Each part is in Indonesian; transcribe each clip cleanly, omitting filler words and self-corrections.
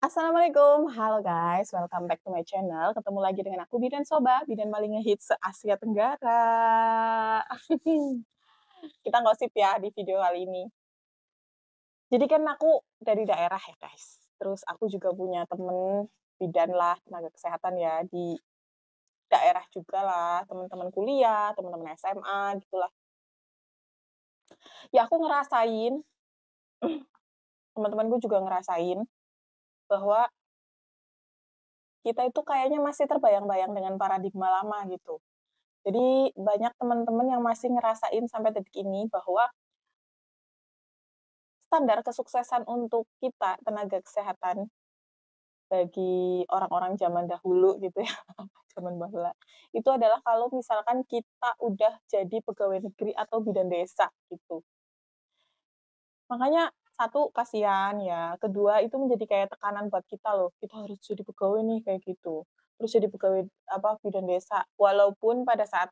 Assalamualaikum, halo guys, welcome back to my channel. Ketemu lagi dengan aku Bidan Soba, Bidan paling ngehits se-Asia Tenggara. Kita ngosip ya di video kali ini. Jadi kan aku dari daerah ya guys, terus aku juga punya temen bidan lah, tenaga kesehatan ya, di daerah juga lah, teman-teman kuliah, teman-teman SMA gitulah. Ya aku ngerasain, teman-temanku juga ngerasain bahwa kita itu kayaknya masih terbayang-bayang dengan paradigma lama gitu. Jadi banyak teman-teman yang masih ngerasain sampai detik ini bahwa standar kesuksesan untuk kita tenaga kesehatan bagi orang-orang zaman dahulu gitu ya, zaman bahula, itu adalah kalau misalkan kita udah jadi pegawai negeri atau bidan desa gitu. Makanya satu kasihan ya, kedua itu menjadi kayak tekanan buat kita loh, kita harus jadi pegawai nih kayak gitu. Terus jadi pegawai bidan desa. Walaupun pada saat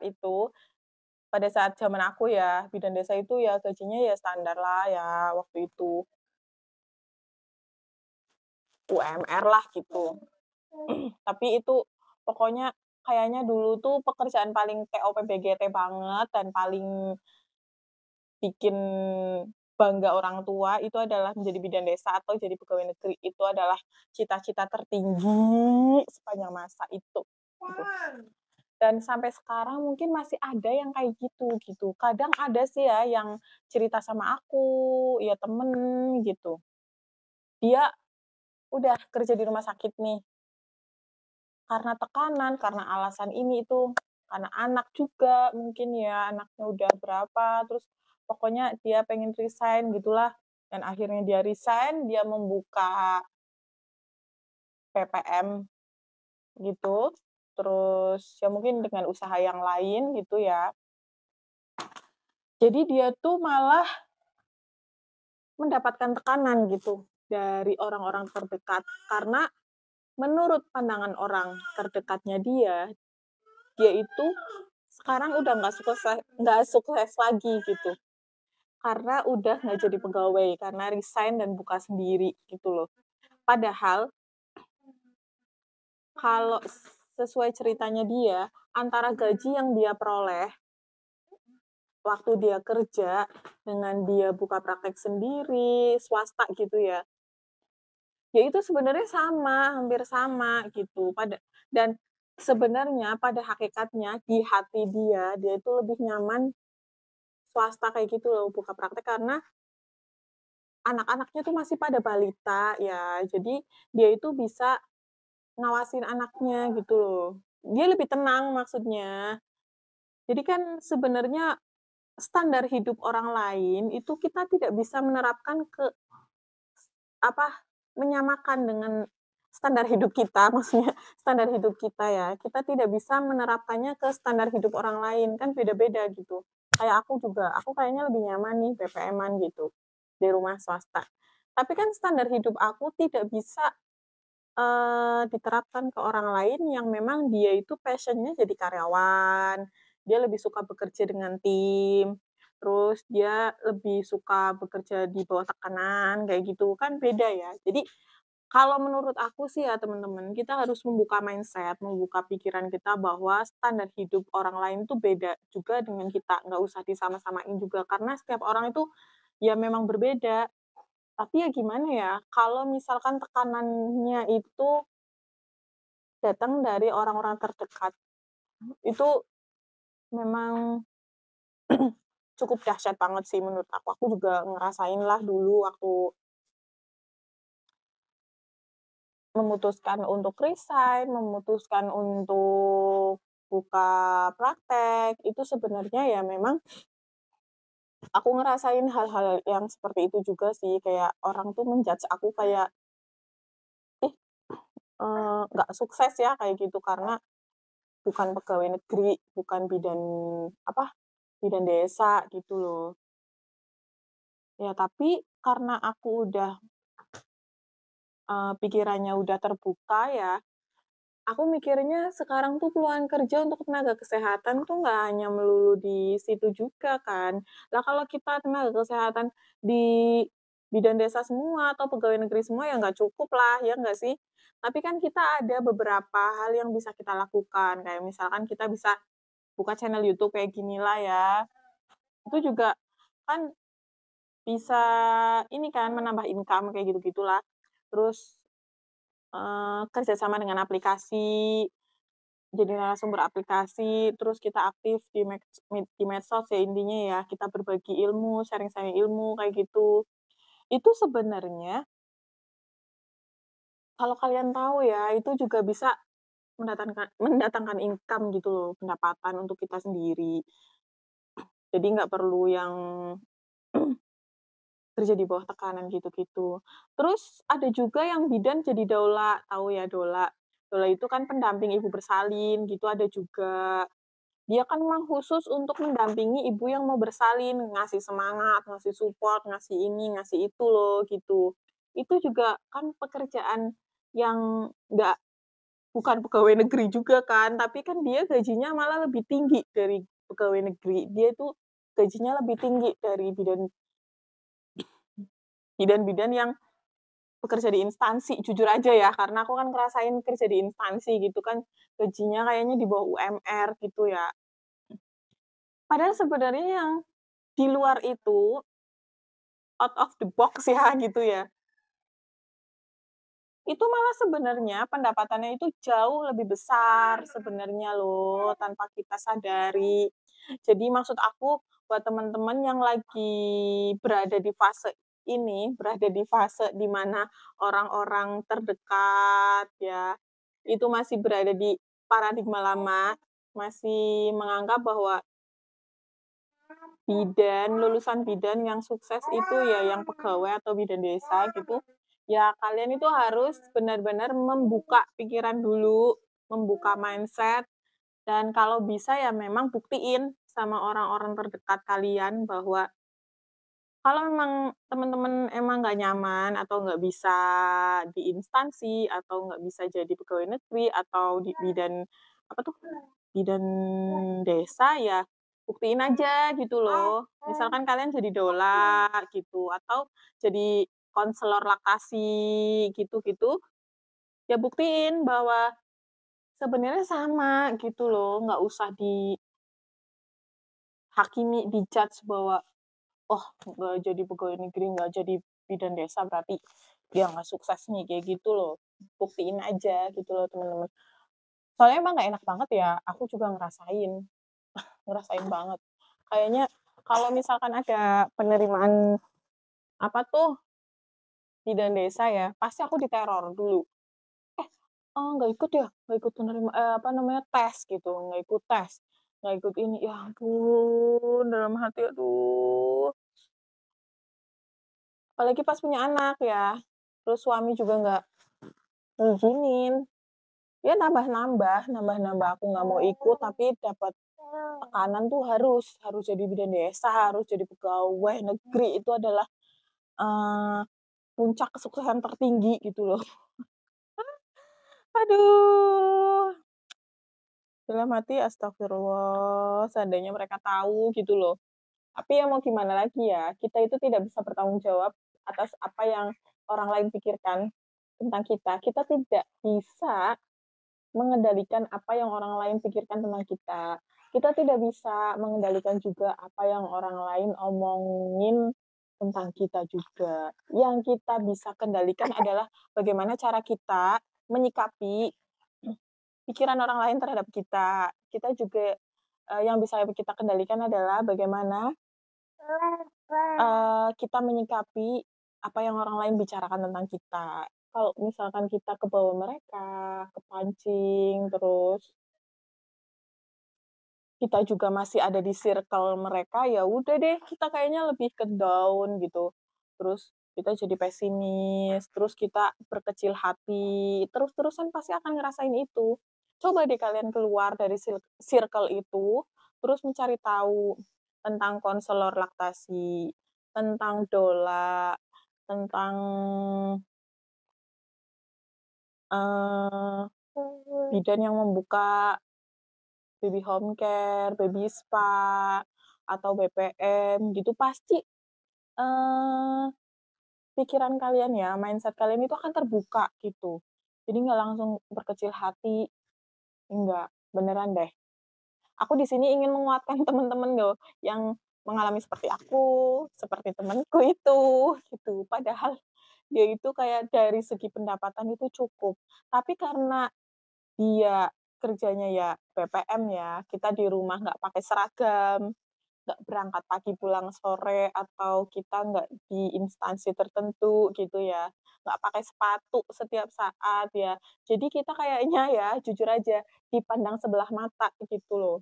zaman aku ya, bidan desa itu ya gajinya ya standar lah ya waktu itu, UMR lah gitu. Tapi itu pokoknya kayaknya dulu tuh pekerjaan paling TOP-BGT banget dan paling bikin bangga orang tua itu adalah menjadi bidan desa atau jadi pegawai negeri. Itu adalah cita-cita tertinggi sepanjang masa itu, gitu. Dan sampai sekarang mungkin masih ada yang kayak gitu, gitu. Kadang ada sih ya yang cerita sama aku, ya temen gitu. Dia udah kerja di rumah sakit nih, karena tekanan, karena alasan ini itu, karena anak juga mungkin ya, anaknya udah berapa, terus pokoknya dia pengen resign gitulah, dan akhirnya dia resign, dia membuka PPM gitu, terus ya mungkin dengan usaha yang lain gitu ya. Jadi dia tuh malah mendapatkan tekanan gitu dari orang-orang terdekat, karena menurut pandangan orang terdekatnya dia itu sekarang udah nggak sukses lagi gitu, karena udah nggak jadi pegawai, karena resign dan buka sendiri gitu loh. Padahal kalau sesuai ceritanya dia, antara gaji yang dia peroleh waktu dia kerja dengan dia buka praktek sendiri, swasta gitu ya, ya itu sebenarnya sama, hampir sama gitu. Dan sebenarnya pada hakikatnya di hati dia itu lebih nyaman swasta kayak gitu loh, buka praktek karena anak-anaknya tuh masih pada balita ya, jadi dia itu bisa ngawasin anaknya gitu loh. Dia lebih tenang maksudnya. Jadi kan sebenarnya standar hidup orang lain itu kita tidak bisa menerapkan apa, menyamakan dengan standar hidup kita, maksudnya standar hidup kita ya. Kita tidak bisa menerapkannya ke standar hidup orang lain, kan beda-beda gitu. Kayak aku juga, aku kayaknya lebih nyaman nih PPM-an gitu, di rumah swasta. Tapi kan standar hidup aku tidak bisa, diterapkan ke orang lain yang memang dia itu passion-nya jadi karyawan, dia lebih suka bekerja dengan tim, terus dia lebih suka bekerja di bawah tekanan, kayak gitu, kan beda ya. Jadi, kalau menurut aku sih ya teman-teman, kita harus membuka mindset, membuka pikiran kita bahwa standar hidup orang lain tuh beda juga dengan kita, nggak usah disama-samain juga, karena setiap orang itu ya memang berbeda. Tapi ya gimana ya, kalau misalkan tekanannya itu datang dari orang-orang terdekat, itu memang cukup dahsyat banget sih menurut aku. Aku juga ngerasain lah dulu waktu memutuskan untuk resign, memutuskan untuk buka praktek, itu sebenarnya ya memang aku ngerasain hal-hal yang seperti itu juga sih, kayak orang tuh menjudge aku kayak, "Ih, nggak sukses ya," kayak gitu, karena bukan pegawai negeri, bukan bidan desa gitu loh. Ya tapi karena aku udah, pikirannya udah terbuka ya, aku mikirnya sekarang tuh peluang kerja untuk tenaga kesehatan tuh nggak hanya melulu di situ juga kan. Lah kalau kita tenaga kesehatan di bidan desa semua atau pegawai negeri semua ya nggak cukup lah, ya nggak sih? Tapi kan kita ada beberapa hal yang bisa kita lakukan, kayak misalkan kita bisa buka channel YouTube kayak ginilah ya, itu juga kan bisa ini kan menambah income kayak gitu-gitulah. Terus, kerja sama dengan aplikasi, jadi narasumber aplikasi, terus kita aktif di medsos ya intinya ya, kita berbagi ilmu, sharing-sharing ilmu kayak gitu. Itu sebenarnya kalau kalian tahu ya, itu juga bisa mendatangkan income gitu loh, pendapatan untuk kita sendiri. Jadi nggak perlu yang kerja di bawah tekanan gitu-gitu. Terus ada juga yang bidan jadi doula, tahu ya doula? Doula itu kan pendamping ibu bersalin gitu ada juga. Dia kan memang khusus untuk mendampingi ibu yang mau bersalin, ngasih semangat, ngasih support, ngasih ini, ngasih itu loh, gitu. Itu juga kan pekerjaan yang bukan pegawai negeri juga kan, tapi kan dia gajinya malah lebih tinggi dari pegawai negeri. Dia itu gajinya lebih tinggi dari bidan-bidan yang bekerja di instansi, jujur aja ya, karena aku kan ngerasain kerja di instansi gitu kan, gajinya kayaknya di bawah UMR gitu ya. Padahal sebenarnya yang di luar itu, out of the box ya gitu ya, itu malah sebenarnya pendapatannya itu jauh lebih besar sebenarnya loh, tanpa kita sadari. Jadi maksud aku buat teman-teman yang lagi berada di fase ini, berada di fase di mana orang-orang terdekat ya, itu masih berada di paradigma lama, masih menganggap bahwa lulusan bidan yang sukses itu ya yang pegawai atau bidan desa gitu, ya kalian itu harus benar-benar membuka pikiran dulu, membuka mindset, dan kalau bisa ya memang buktiin sama orang-orang terdekat kalian bahwa kalau memang teman-teman emang nggak nyaman atau nggak bisa di instansi, atau nggak bisa jadi pegawai negeri, atau di bidan apa tuh, bidan desa, ya buktiin aja gitu loh. Misalkan kalian jadi doula gitu, atau jadi konselor laktasi gitu-gitu, ya buktiin bahwa sebenarnya sama gitu loh, nggak usah dihakimi, di-judge bahwa oh, nggak jadi pegawai negeri, nggak jadi bidan desa, berarti dia nggak sukses nih, kayak gitu loh. Buktiin aja gitu loh, teman-teman. Soalnya emang nggak enak banget ya, aku juga ngerasain, ngerasain banget. Kayaknya kalau misalkan ada penerimaan, apa tuh, bidan desa ya, pasti aku diteror dulu. "Oh, nggak ikut ya? Nggak ikut apa namanya, tes," gitu, "nggak ikut tes, nggak ikut ini." Ya ampun, dalam hati, aduh. Apalagi pas punya anak ya, terus suami juga nggak ngizinin, ya nambah-nambah aku nggak mau ikut tapi dapat tekanan tuh harus harus jadi bidan desa, harus jadi pegawai negeri, itu adalah, eee, puncak kesuksesan tertinggi gitu loh. Aduh, dalam hati astagfirullah, seandainya mereka tahu gitu loh. Tapi ya mau gimana lagi ya, kita itu tidak bisa bertanggung jawab atas apa yang orang lain pikirkan tentang kita. Kita tidak bisa mengendalikan apa yang orang lain pikirkan tentang kita. Kita tidak bisa mengendalikan juga apa yang orang lain omongin tentang kita juga. Yang kita bisa kendalikan adalah bagaimana cara kita menyikapi pikiran orang lain terhadap kita. Kita juga, yang bisa kita kendalikan adalah bagaimana, kita menyikapi apa yang orang lain bicarakan tentang kita. Kalau misalkan kita kebawa mereka, kepancing, terus kita juga masih ada di circle mereka, ya udah deh kita kayaknya lebih ke down gitu. Terus kita jadi pesimis, terus kita berkecil hati, terus-terusan pasti akan ngerasain itu. Coba deh kalian keluar dari circle itu, terus mencari tahu tentang konselor laktasi, tentang doula, tentang, eee, bidan yang membuka baby home care, baby spa, atau BPM gitu pasti, eee, pikiran kalian ya, mindset kalian itu akan terbuka gitu. Jadi nggak langsung berkecil hati, enggak, beneran deh. Aku di sini ingin menguatkan teman-teman loh, yang mengalami seperti aku, seperti temanku itu, gitu. Padahal dia itu kayak dari segi pendapatan itu cukup, tapi karena dia kerjanya ya PPM ya, kita di rumah nggak pakai seragam, nggak berangkat pagi pulang sore, atau kita nggak di instansi tertentu gitu ya, nggak pakai sepatu setiap saat ya. Jadi kita kayaknya ya, jujur aja, dipandang sebelah mata gitu loh.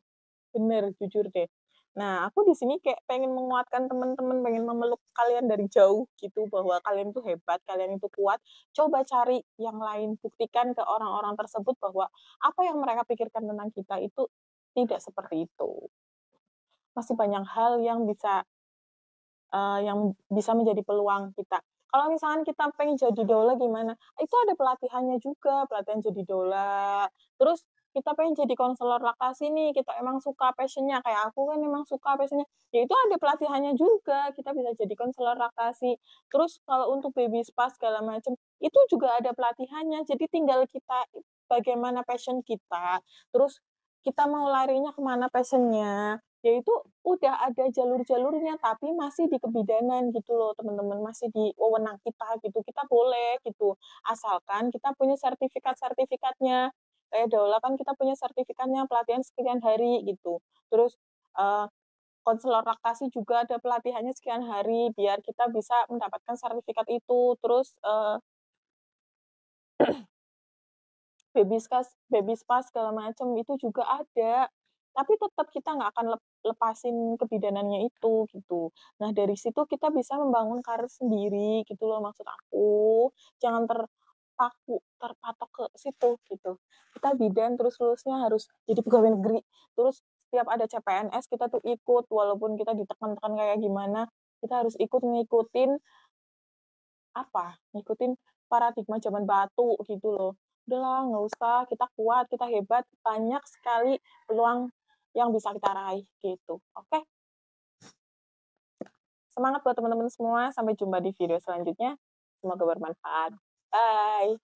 Bener, jujur deh. Nah, aku di sini kayak pengen menguatkan teman-teman, pengen memeluk kalian dari jauh gitu, bahwa kalian itu hebat, kalian itu kuat. Coba cari yang lain, buktikan ke orang-orang tersebut bahwa apa yang mereka pikirkan tentang kita itu tidak seperti itu. Masih banyak hal yang bisa menjadi peluang kita. Kalau misalkan kita pengen jadi doula gimana? Itu ada pelatihannya juga, pelatihan jadi doula. Terus kita pengen jadi konselor laktasi nih, kita emang suka passion-nya, kayak aku kan emang suka passion-nya, ya itu ada pelatihannya juga, kita bisa jadi konselor laktasi. Terus kalau untuk baby spa segala macam, itu juga ada pelatihannya. Jadi tinggal kita bagaimana passion kita, terus kita mau larinya kemana passion-nya, ya itu udah ada jalur-jalurnya, tapi masih di kebidanan gitu loh, teman-teman, masih di wewenang kita gitu, kita boleh gitu, asalkan kita punya sertifikat-sertifikatnya. Kayak Daula kan kita punya sertifikatnya, pelatihan sekian hari gitu. Terus, eee, konselor laktasi juga ada pelatihannya sekian hari, biar kita bisa mendapatkan sertifikat itu. Terus, baby spa segala macam itu juga ada, tapi tetap kita nggak akan lepasin kebidanannya itu, gitu. Nah, dari situ kita bisa membangun karir sendiri gitu loh maksud aku. Jangan terpatok ke situ, gitu. Kita bidan terus lulusnya harus jadi pegawai negeri, terus setiap ada CPNS kita tuh ikut, walaupun kita ditekan-tekan kayak gimana, kita harus ikut ngikutin ngikutin paradigma zaman batu gitu loh. Udahlah nggak usah, kita kuat, kita hebat, banyak sekali peluang yang bisa kita raih gitu. Oke, semangat buat teman-teman semua, sampai jumpa di video selanjutnya. Semoga bermanfaat. Bye.